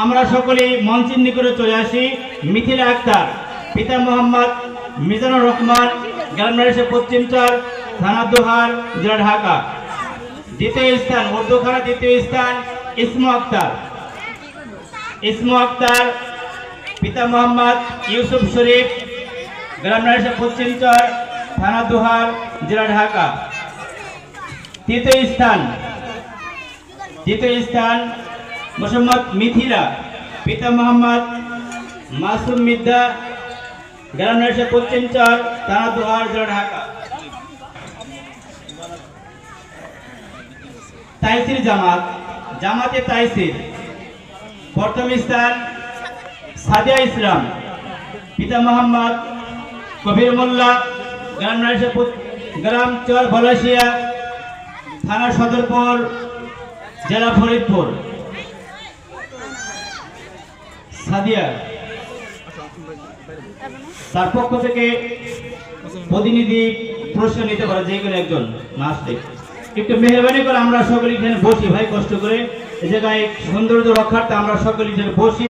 আমরা সকলেই মঞ্চের নিকটে চলে আসি। মিথিলা আক্তার, পিতা মোহাম্মদ মিজানুর রহমান, গ্রাম পশ্চিম চর, থানা দোহার, জেলা ঢাকা। দ্বিতীয় স্থান উর্দুখানা, দ্বিতীয় স্থান ইসমু আক্তার। ইসমু আক্তার, পিতা মোহাম্মদ ইউসুফ শরীফ, গ্রাম পশ্চিম চর, থানা দোহার, জেলা ঢাকা। তৃতীয় স্থান মোহাম্মদ মিথিলা, পিতা মোহাম্মদ মাসুম মিদ্দা, গ্রাম পশ্চিম চর, থানা দোহার, জেলা ঢাকা। তাইসির জামাতে তাইসির, প্রথম স্থান সাদিয়া ইসলাম, পিতা মোহাম্মদ কবির মোল্লা, গ্রাম চর বলাশিয়া, থানা সদরপুর, জেলা ফরিদপুর। সাদিয়া তার পক্ষ থেকে প্রতিনিধি পুরস্কার নিতে পারে যে কোনো একজন না আসলে একটু মেহরবানি করে আমরা সকলে এখানে বসি ভাই, কষ্ট করে এই জায়গায় সৌন্দর্য রক্ষার্থে আমরা সকলে এখানে বসি।